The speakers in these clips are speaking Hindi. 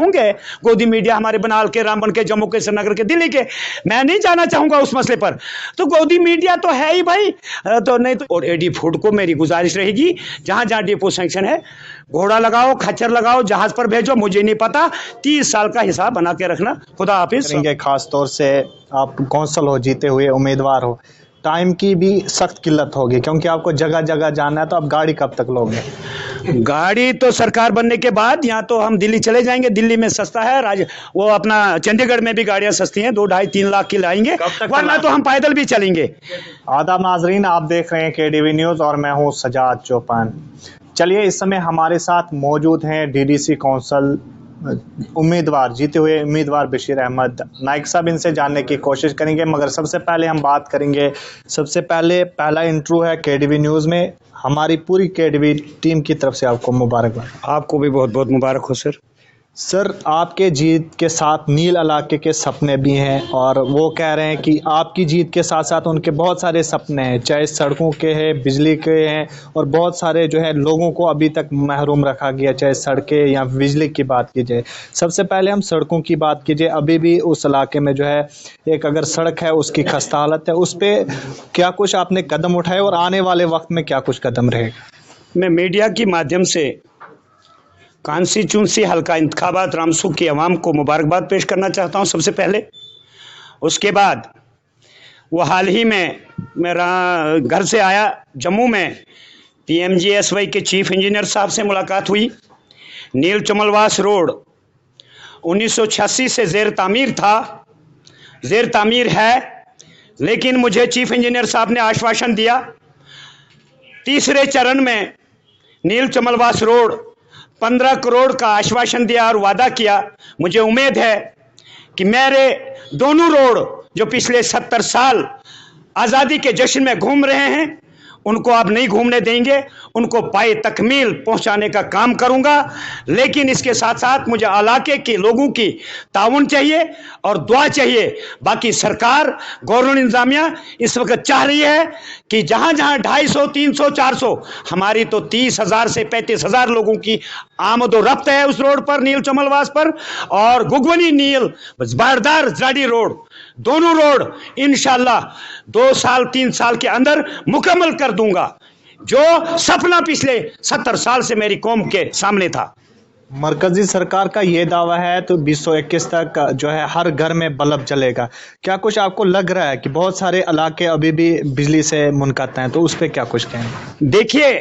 होंगे गोदी मीडिया हमारे बनाल के, रामबन के, जम्मू के, श्रीनगर के, दिल्ली के, मैं नहीं जाना चाहूंगा उस मसले पर। तो गोदी मीडिया तो है ही भाई, तो नहीं तो। और एडी फूड को मेरी गुजारिश रहेगी, जहां जहां डिपो सैंक्शन है, घोड़ा लगाओ, खच्चर लगाओ, जहाज पर भेजो, मुझे नहीं पता, 30 साल का हिसाब बना के रखना। खुदा हाफिज। खास तौर से आप कौंसल हो, जीते हुए उम्मीदवार हो, टाइम की भी सख्त किल्लत होगी क्योंकि आपको जगह जगह जाना है, तो आप गाड़ी कब तक लोगे? गाड़ी तो सरकार बनने के बाद, यहाँ तो हम दिल्ली चले जाएंगे, दिल्ली में सस्ता है, वो अपना चंडीगढ़ में भी गाड़ियां सस्ती हैं, 2, 2.5, 3 लाख की लाएंगे, वरना तो हम पैदल भी चलेंगे। आदाब नाजरीन, आप देख रहे हैं केडीवी न्यूज़ और मैं हूँ सजाद चौपान। चलिए, इस समय हमारे साथ मौजूद हैं डीडीसी कौंसल उम्मीदवार, जीते हुए उम्मीदवार बशीर अहमद नाइक साहब। इनसे जानने की कोशिश करेंगे, मगर सबसे पहले हम बात करेंगे, सबसे पहले पहला इंटरव्यू है केडीवी न्यूज़ में। हमारी पूरी केडीवी टीम की तरफ से आपको मुबारकबाद। आपको भी बहुत बहुत मुबारक हो सर। सर, आपके जीत के साथ नील इलाके के सपने भी हैं और वो कह रहे हैं कि आपकी जीत के साथ साथ उनके बहुत सारे सपने हैं, चाहे सड़कों के हैं, बिजली के हैं, और बहुत सारे जो है लोगों को अभी तक महरूम रखा गया, चाहे सड़कें या बिजली की बात की जाए। सबसे पहले हम सड़कों की बात कीजिए, अभी भी उस इलाके में जो है एक अगर सड़क है उसकी खस्ता हालत है, उस पर क्या कुछ आपने कदम उठाए और आने वाले वक्त में क्या कुछ कदम रहेगा? मैं मीडिया के माध्यम से कॉन्स्टिट्यूंसी हल्का इंतखाबात रामसू की आवाम को मुबारकबाद पेश करना चाहता हूं सबसे पहले। उसके बाद वो हाल ही में मेरा घर से आया, जम्मू में PMGSY के चीफ इंजीनियर साहब से मुलाकात हुई। नील चमलवास रोड 1986 से ज़ेर तामीर था, ज़ेर तामीर है, लेकिन मुझे चीफ इंजीनियर साहब ने आश्वासन दिया, तीसरे चरण में नील चमलवास रोड 15 करोड़ का आश्वासन दिया और वादा किया। मुझे उम्मीद है कि मेरे दोनों रोड जो पिछले 70 साल आज़ादी के जश्न में घूम रहे हैं, उनको आप नहीं घूमने देंगे, उनको पाए तकमील पहुंचाने का काम करूंगा। लेकिन इसके साथ साथ मुझे इलाके के लोगों की ताउन चाहिए और दुआ चाहिए। बाकी सरकार, गवर्नमेंट इंतजामिया इस वक्त चाह रही है कि जहां जहां 250, 300, 400, हमारी तो 30,000 से 35,000 लोगों की आमद और रफ्त है उस रोड पर, नील चमलवास पर, और गुगवनी नील बारदार जाडी रोड, दोनों रोड इंशाल्लाह 2 साल 3 साल के अंदर मुकम्मल कर दूंगा, जो सपना पिछले 70 साल से मेरी कौम के सामने था। मरकजी सरकार का ये दावा है तो 2021 तक जो है हर घर में बल्ब जलेगा। क्या कुछ आपको लग रहा है कि बहुत सारे इलाके अभी भी बिजली से मुनक़ता हैं, तो उस पर क्या कुछ कहें? देखिए,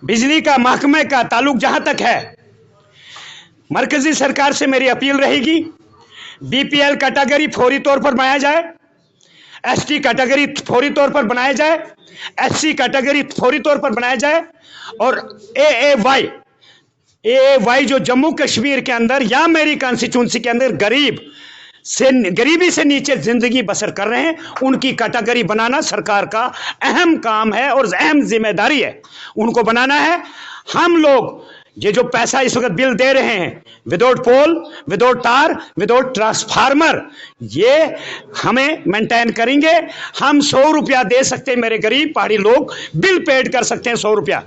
बिजली का महकमे का ताल्लुक जहां तक है, मरकजी सरकार से मेरी अपील रहेगी, BPL कैटेगरी फौरी तौर पर बनाया जाए, ST कैटेगरी फौरी तौर पर बनाया जाए, SC कैटेगरी फौरी तौर पर बनाया जाए, और AAY जो जम्मू कश्मीर के अंदर या मेरी कॉन्स्टिट्यूंसी के अंदर गरीबी से नीचे जिंदगी बसर कर रहे हैं, उनकी कैटेगरी बनाना सरकार का अहम काम है और अहम जिम्मेदारी है, उनको बनाना है। हम लोग ये जो पैसा इस वक्त बिल दे रहे हैं, विदाउट पोल, विदाउट तार, विदाउट ट्रांसफार्मर, ये हमें मेंटेन करेंगे। हम 100 रुपया दे सकते हैं, मेरे गरीब पहाड़ी लोग बिल पेड कर सकते हैं 100 रुपया,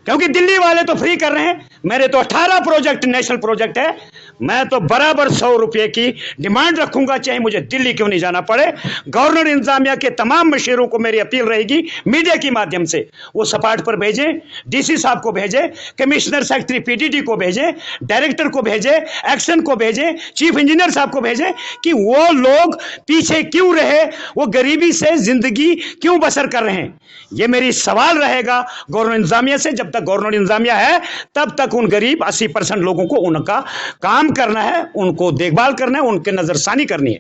क्योंकि दिल्ली वाले तो फ्री कर रहे हैं। मेरे तो 18 प्रोजेक्ट नेशनल प्रोजेक्ट है, मैं तो बराबर 100 रुपये की डिमांड रखूंगा, चाहे मुझे दिल्ली क्यों नहीं जाना पड़े। गवर्नर इंतजामिया के तमाम मशीरों को मेरी अपील रहेगी, मीडिया के माध्यम से वो सपाट पर भेजें, DC साहब को भेजें, कमिश्नर सेक्रेटरी PTT को भेजें, डायरेक्टर को भेजें, एक्शन को भेजें, चीफ इंजीनियर साहब को भेजें, कि वो लोग पीछे क्यों रहे, वो गरीबी से जिंदगी क्यों बसर कर रहे हैं। ये मेरी सवाल रहेगा गवर्नर इंतजामिया से। जब तक गवर्नर इंतजामिया है, तब तक उन गरीब 80% लोगों को उनका काम करना है, उनको देखभाल करना है, उनके नजरसानी करनी है।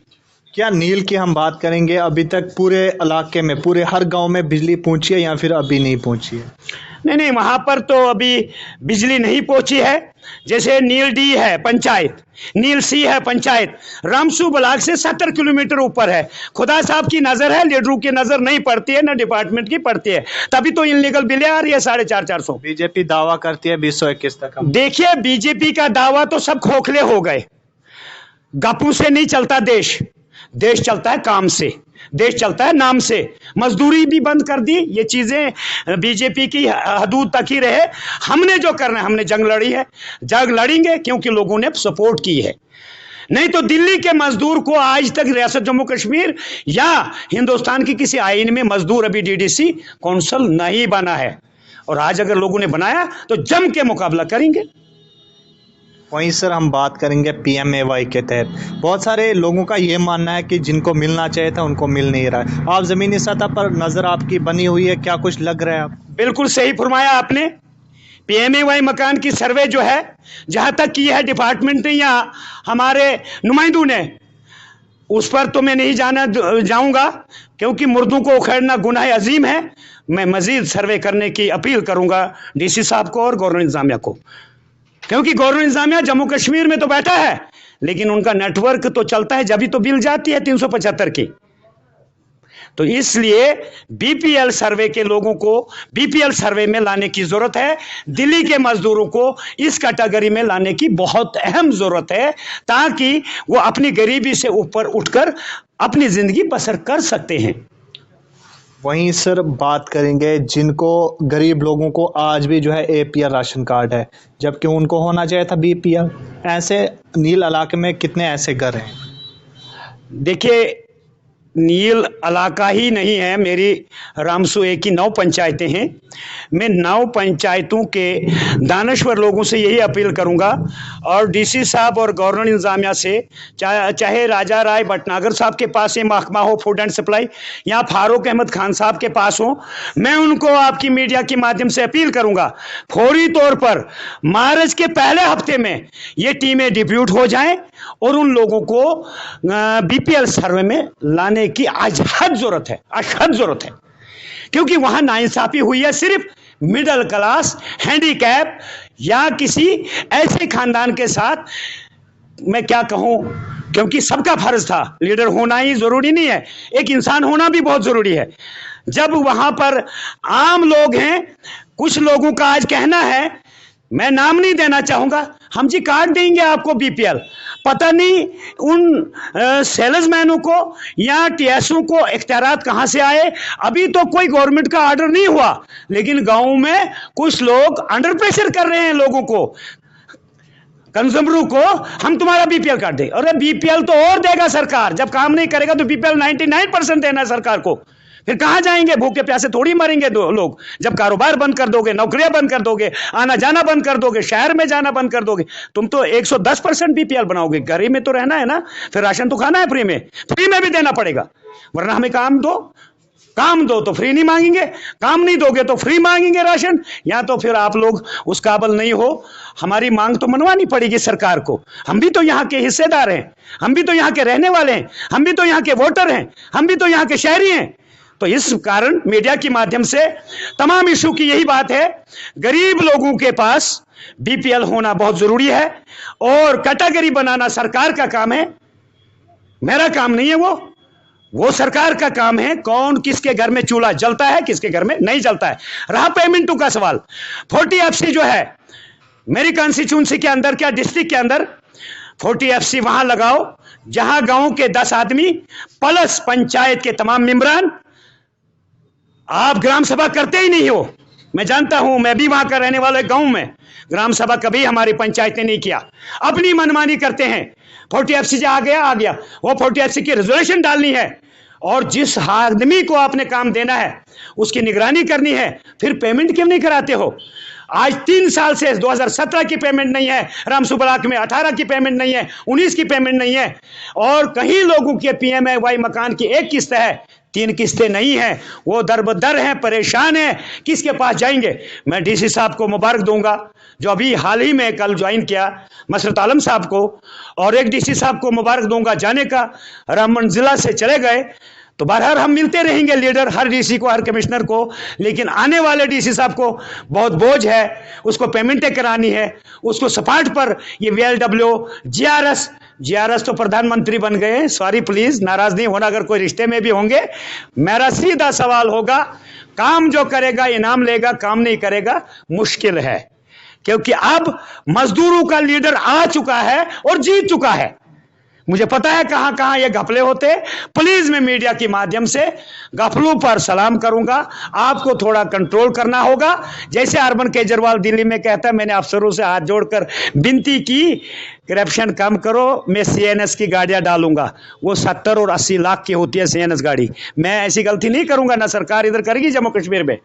क्या नील की हम बात करेंगे, अभी तक पूरे इलाके में, पूरे हर गांव में बिजली पहुंची है या फिर अभी नहीं पहुंची है? नहीं, वहां पर तो अभी बिजली नहीं पहुंची है। जैसे नील D है पंचायत, नील C है पंचायत, रामसू ब्लॉक से 70 किलोमीटर ऊपर है। खुदा साहब की नजर है, लीडरों की नजर नहीं पड़ती है, ना डिपार्टमेंट की पड़ती है, तभी तो इनलीगल बिलें आ रही है 450-400। बीजेपी दावा करती है 2021 तक। देखिए, बीजेपी का दावा तो सब खोखले हो गए, गप्पू से नहीं चलता देश। देश चलता है काम से, देश चलता है नाम से। मजदूरी भी बंद कर दी, ये चीजें बीजेपी की हदूद तक ही रहे। हमने जो करना है, हमने जंग लड़ी है, जंग लड़ेंगे क्योंकि लोगों ने सपोर्ट की है। नहीं तो दिल्ली के मजदूर को आज तक रियासत जम्मू कश्मीर या हिंदुस्तान की किसी आईन में मजदूर अभी डीडीसी कौंसल नहीं बना है, और आज अगर लोगों ने बनाया तो जम के मुकाबला करेंगे। वहीं सर हम बात करेंगे PMAY के तहत बहुत सारे लोगों का ये मानना है कि जिनको मिलना चाहिए था उनको मिल नहीं रहा है। आप ज़मीनी सतह पर नज़र आपकी बनी हुई है, क्या कुछ लग रहा है आप? बिल्कुल सही फरमाया आपने। PMAY मकान की सर्वे जो है, जहां तक की है डिपार्टमेंट ने या हमारे नुमाइंदों ने, उस पर तो मैं नहीं जाऊंगा क्योंकि मुर्दों को उखेड़ना गुनाह अजीम है। मैं मजीद सर्वे करने की अपील करूंगा DC साहब को और गवर्नर इंतजामिया को, क्योंकि गवर्नर इंतजामिया जम्मू कश्मीर में तो बैठा है लेकिन उनका नेटवर्क तो चलता है, जब भी तो बिल जाती है 375 की। तो इसलिए BPL सर्वे के लोगों को BPL सर्वे में लाने की जरूरत है। दिल्ली के मजदूरों को इस कैटेगरी में लाने की बहुत अहम जरूरत है, ताकि वो अपनी गरीबी से ऊपर उठकर अपनी जिंदगी बसर कर सकते हैं। वहीं सर बात करेंगे जिनको गरीब लोगों को आज भी जो है APL राशन कार्ड है, जबकि उनको होना चाहिए था BPL। ऐसे नील इलाके में कितने ऐसे घर हैं? देखिए, नील इलाका ही नहीं है, मेरी रामसू की 9 पंचायतें हैं। मैं 9 पंचायतों के दानश्वर लोगों से यही अपील करूंगा, और DC साहब और गवर्नर इंतजामिया से, चाहे राजा राय भटनागर साहब के पास ये महकमा हो फूड एंड सप्लाई, या फारूक अहमद खान साहब के पास हो, मैं उनको आपकी मीडिया के माध्यम से अपील करूंगा फौरी तौर पर मार्च के पहले हफ्ते में ये टीमें डिप्यूट हो जाएं और उन लोगों को BPL सर्वे में लाने की आज हद जरूरत है, आज हद जरूरत है। क्योंकि वहां नाइंसाफी हुई है सिर्फ मिडिल क्लास, हैंडीकैप या किसी ऐसे खानदान के साथ। मैं क्या कहूं, क्योंकि सबका फर्ज था, लीडर होना ही जरूरी नहीं है, एक इंसान होना भी बहुत जरूरी है। जब वहां पर आम लोग हैं, कुछ लोगों का आज कहना है, मैं नाम नहीं देना चाहूंगा, हम जी कार्ड देंगे आपको BPL। पता नहीं उन सेल्समैनों को या TSO को इख्तियारात कहां से आए। अभी तो कोई गवर्नमेंट का ऑर्डर नहीं हुआ, लेकिन गांव में कुछ लोग अंडर प्रेशर कर रहे हैं लोगों को, कंज्यूमरों को, हम तुम्हारा BPL कार्ड दे। अरे BPL तो और देगा सरकार, जब काम नहीं करेगा तो BPL 99% देना है सरकार को। फिर कहां जाएंगे, भूखे प्यासे थोड़ी मरेंगे लोग। जब कारोबार बंद कर दोगे, नौकरियां बंद कर दोगे, आना जाना बंद कर दोगे, शहर में जाना बंद कर दोगे, तुम तो 110% BPL बनाओगे। घर में तो रहना है ना, फिर राशन तो खाना है, फ्री में भी देना पड़ेगा, वरना हमें काम दो। काम दो तो फ्री नहीं मांगेंगे, काम नहीं दोगे तो फ्री मांगेंगे राशन, या तो फिर आप लोग उस काबिल नहीं हो। हमारी मांग तो मनवानी पड़ेगी सरकार को। हम भी तो यहाँ के हिस्सेदार हैं, हम भी तो यहाँ के रहने वाले हैं, हम भी तो यहाँ के वोटर हैं, हम भी तो यहाँ के शहरी हैं। तो इस कारण मीडिया के माध्यम से तमाम इशू की यही बात है, गरीब लोगों के पास BPL होना बहुत जरूरी है, और कैटेगरी बनाना सरकार का काम है, मेरा काम नहीं है। वो सरकार का काम है। कौन किसके घर में चूल्हा जलता है, किसके घर में नहीं जलता है। रहा पेमेंटों का सवाल, 40 FC जो है मेरी कॉन्स्टिट्यूंसी के अंदर, क्या डिस्ट्रिक्ट के अंदर 40 FC वहां लगाओ जहां गांव के 10 आदमी प्लस पंचायत के तमाम मेंबरान। आप ग्राम सभा करते ही नहीं हो, मैं जानता हूं, मैं भी वहां का रहने वाला गांव में ग्राम सभा कभी हमारी पंचायत ने नहीं किया, अपनी मनमानी करते हैं। 40 FC जो आ गया, वो 40 FC की रेजोल्यूशन डालनी है, और जिस आदमी को आपने काम देना है उसकी निगरानी करनी है, फिर पेमेंट क्यों नहीं कराते हो? आज 3 साल से 2017 की पेमेंट नहीं है, रामसू ब्लॉक में 18 की पेमेंट नहीं है, 19 की पेमेंट नहीं है, और कहीं लोगों के PMAY मकान की 1 किस्त है, 3 किस्तें नहीं है। वो दर हैं, परेशान है, किसके पास जाएंगे? मैं DC साहब को मुबारक दूंगा जो अभी हाल ही में कल ज्वाइन किया, मसरत आलम साहब को, और एक DC साहब को मुबारक दूंगा जाने का, रामबन जिला से चले गए। तो बहरहाल हम मिलते रहेंगे लीडर, हर DC को, हर कमिश्नर को, लेकिन आने वाले DC साहब को बहुत बोझ है, उसको पेमेंटें करानी है, उसको सपाट पर ये VLW GRS तो प्रधानमंत्री बन गए हैं, सॉरी प्लीज नाराज नहीं होना अगर कोई रिश्ते में भी होंगे। मेरा सीधा सवाल होगा, काम जो करेगा इनाम लेगा, काम नहीं करेगा मुश्किल है, क्योंकि अब मजदूरों का लीडर आ चुका है और जीत चुका है। मुझे पता है कहां कहां ये घपले होते। प्लीज मैं मीडिया के माध्यम से घपलों पर सलाम करूंगा। आपको थोड़ा कंट्रोल करना होगा। जैसे अरविंद केजरीवाल दिल्ली में कहता है, मैंने अफसरों से हाथ जोड़कर विनती की, करप्शन कम करो, मैं सीएनएस की गाड़ियां डालूंगा। वो 70 और 80 लाख की होती है सीएनएस गाड़ी। मैं ऐसी गलती नहीं करूंगा, ना सरकार इधर करेगी जम्मू कश्मीर में।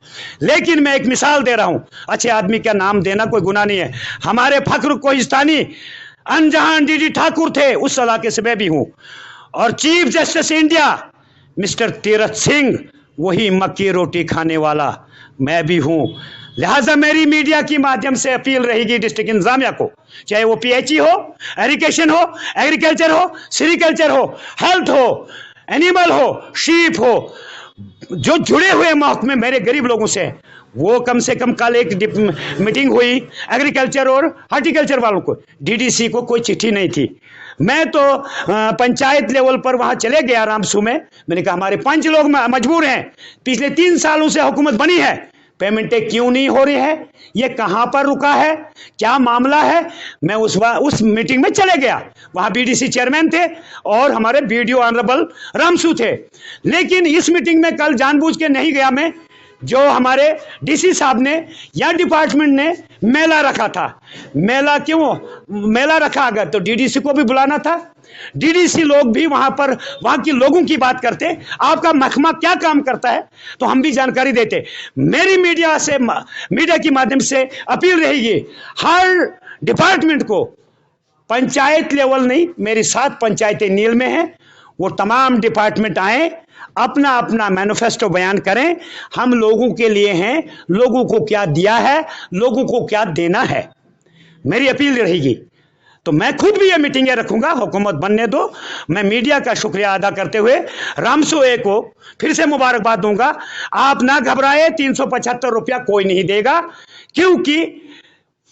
लेकिन मैं एक मिसाल दे रहा हूं, अच्छे आदमी का नाम देना कोई गुनाह नहीं है। हमारे फख्र कोहिस्तानी अनजहान डीडी ठाकुर थे, उस इलाके से मैं भी हूं। और chief justice India mister Tirath Singh, वही मक्की रोटी खाने वाला मैं भी हूं। लिहाजा मेरी मीडिया की माध्यम से अपील रहेगी डिस्ट्रिक्ट इंतजामिया को, चाहे वो पीएचई हो, एजुकेशन हो, एग्रीकल्चर हो, सेरिकल्चर हो, हेल्थ हो, एनिमल हो, शीप हो, जो जुड़े हुए महकमे मेरे गरीब लोगों से, वो कम से कम कल एक मीटिंग हुई एग्रीकल्चर और हॉर्टिकल्चर वालों को, डीडीसी को कोई चिट्ठी नहीं थी। मैं तो पंचायत लेवल पर वहां चले गया रामसू में। मैंने कहा हमारे 5 लोग मजबूर हैं, पिछले 3 सालों से हुकूमत बनी है, पेमेंटें क्यों नहीं हो रही है, ये कहां पर रुका है, क्या मामला है। मैं उस मीटिंग में चले गया। वहां बीडीसी चेयरमैन थे और हमारे बीडीओ ऑनरेबल रामसू थे। लेकिन इस मीटिंग में कल जानबूझ के नहीं गया मैं। जो हमारे डीसी साहब ने या डिपार्टमेंट ने मेला रखा था, मेला क्यों मेला रखा, अगर तो डीडीसी को भी बुलाना था। डीडीसी लोग भी वहां पर वहां के लोगों की बात करते, आपका महकमा क्या काम करता है तो हम भी जानकारी देते। मेरी मीडिया के माध्यम से अपील रहेगी हर डिपार्टमेंट को, पंचायत लेवल नहीं, मेरी 7 पंचायतें नील में हैं, वो तमाम डिपार्टमेंट आए, अपना अपना मैनिफेस्टो बयान करें। हम लोगों के लिए हैं, लोगों को क्या दिया है, लोगों को क्या देना है, मेरी अपील रहेगी। तो मैं खुद भी ये मीटिंगें रखूंगा, हुकूमत बनने दो। मैं मीडिया का शुक्रिया अदा करते हुए रामसू ए को फिर से मुबारकबाद दूंगा। आप ना घबराए, 375 रुपया कोई नहीं देगा, क्योंकि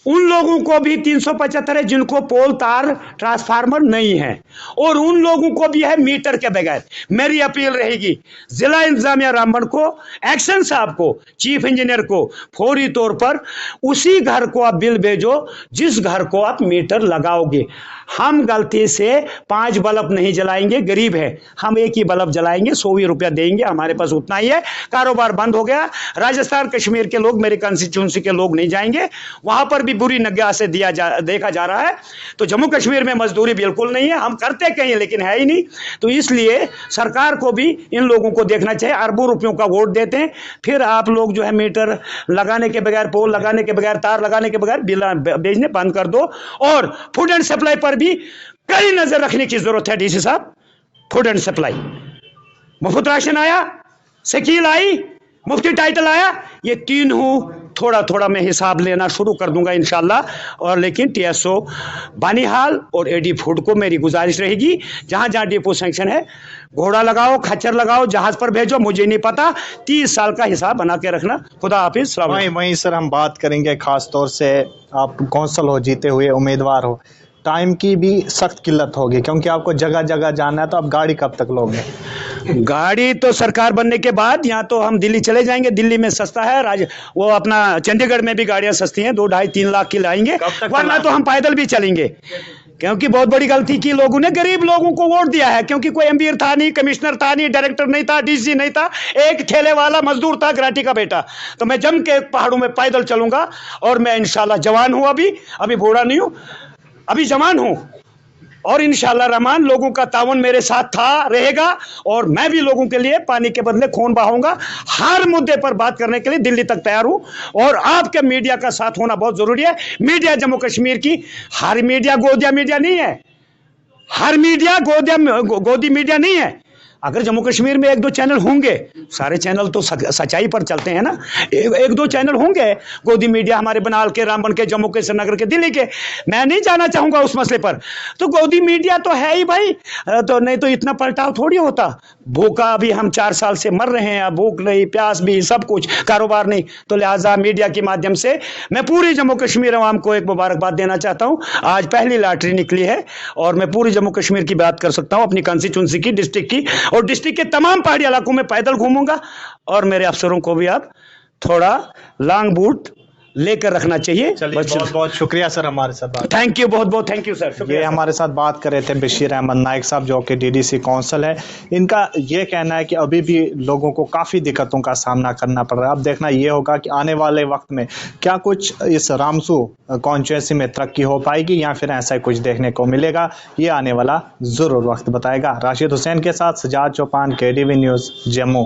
उन लोगों को भी 375 है जिनको पोल तार ट्रांसफार्मर नहीं है, और उन लोगों को भी है मीटर के बगैर। मेरी अपील रहेगी जिला इंतजामिया रामबन को, एक्शन साहब को, चीफ इंजीनियर को, फौरी तौर पर उसी घर को आप बिल भेजो जिस घर को आप मीटर लगाओगे। हम गलती से 5 बल्ब नहीं जलाएंगे, गरीब है, हम एक ही बल्ब जलाएंगे, 100 रुपया देंगे, हमारे पास उतना ही है। कारोबार बंद हो गया, राजस्थान कश्मीर के लोग, मेरे कंस्टिट्यूंसी के लोग नहीं जाएंगे, वहां पर भी बुरी निगाह से देखा जा रहा है। तो जम्मू कश्मीर में मजदूरी बिल्कुल नहीं है, हम करते कहीं लेकिन है ही नहीं। तो इसलिए सरकार को भी इन लोगों को देखना चाहिए। अरबों रुपयों का वोट देते हैं, फिर आप लोग जो है मीटर लगाने के बगैर, पोल लगाने के बगैर, तार लगाने के बगैर बिल भेजने बंद कर दो। और फूड एंड सप्लाई पर भी कड़ी नजर रखने की जरूरत है डीसी साहब। फूड एंड सप्लाई, मुफ्त राशन आया, शकील आई, मुफ्ती टाइटल आया, ये तीनों थोड़ा थोड़ा मैं हिसाब लेना शुरू कर दूंगा इंशाल्लाह। और लेकिन टीएसओ बानीहाल और एडी फूड को मेरी गुजारिश रहेगी, जहां जहां डिपो सैंक्शन है, घोड़ा लगाओ, खच्चर लगाओ, जहाज पर भेजो, मुझे नहीं पता, 30 साल का हिसाब बना के रखना। खुदा हाफिज। वहीं सर हम बात करेंगे, खास तौर से आप कौंसल हो, जीते हुए उम्मीदवार हो, टाइम की भी सख्त किल्लत होगी, क्योंकि आपको जगह जगह जाना है, तो आप गाड़ी कब तक लोगे? गाड़ी तो सरकार बनने के बाद, यहाँ तो हम दिल्ली चले जाएंगे, दिल्ली में सस्ता है, वो अपना चंडीगढ़ में भी गाड़ियां सस्ती हैं, 2, 2.5, 3 लाख की लाएंगे, वरना तो हम पैदल भी चलेंगे। क्योंकि बहुत बड़ी गलती की लोगों ने, गरीब लोगों को वोट दिया है, क्योंकि कोई एमपी था नहीं, कमिश्नर था नहीं, डायरेक्टर नहीं था, डीसी नहीं था, एक ठेले वाला मजदूर था, घराटी का बेटा। तो मैं जम के पहाड़ों में पैदल चलूंगा, और मैं इंशाल्लाह जवान हूं, अभी बूढ़ा नहीं हूं, अभी जवान हूं, और इंशाल्लाह रहमान लोगों का तावन मेरे साथ था, रहेगा, और मैं भी लोगों के लिए पानी के बदले खून बहाऊंगा। हर मुद्दे पर बात करने के लिए दिल्ली तक तैयार हूं, और आपके मीडिया का साथ होना बहुत जरूरी है। मीडिया जम्मू कश्मीर की, हर मीडिया गोदिया मीडिया नहीं है, हर मीडिया गोदी मीडिया नहीं है। अगर जम्मू कश्मीर में 1-2 चैनल होंगे, सारे चैनल तो सच्चाई पर चलते हैं ना, 1-2 चैनल होंगे गोदी मीडिया, हमारे बनाल के, रामबन के, जम्मू के, श्रीनगर के, दिल्ली के, मैं नहीं जाना चाहूंगा उस मसले पर। तो गोदी मीडिया तो है ही भाई, तो नहीं तो इतना पलटाव थोड़ी होता। भूखा अभी हम 4 साल से मर रहे हैं, भूख नहीं, प्यास भी, सब कुछ, कारोबार नहीं। तो लिहाजा मीडिया के माध्यम से मैं पूरी जम्मू कश्मीर अवाम को एक मुबारकबाद देना चाहता हूँ। आज पहली लॉटरी निकली है, और मैं पूरी जम्मू कश्मीर की बात कर सकता हूँ, अपनी कंस्टिट्यूंसी की, डिस्ट्रिक्ट की, और डिस्ट्रिक्ट के तमाम पहाड़ी इलाकों में पैदल घूमूंगा। और मेरे अफसरों को भी आप थोड़ा लॉन्ग बूट लेकर रखना चाहिए। बहुत बहुत शुक्रिया सर हमारे साथ बात। थैंक यू, बहुत बहुत थैंक यू सर। ये हमारे साथ बात कर रहे थे बशीर अहमद नाइक साहब, जो कि डीडीसी काउंसिल है। इनका ये कहना है कि अभी भी लोगों को काफ़ी दिक्कतों का सामना करना पड़ रहा है। अब देखना ये होगा कि आने वाले वक्त में क्या कुछ इस रामसू कॉन्स्टिट्यूंसी में तरक्की हो पाएगी या फिर ऐसा कुछ देखने को मिलेगा, ये आने वाला ज़रूर वक्त बताएगा। राशिद हुसैन के साथ सजाद चौपान, KDV न्यूज़, जम्मू।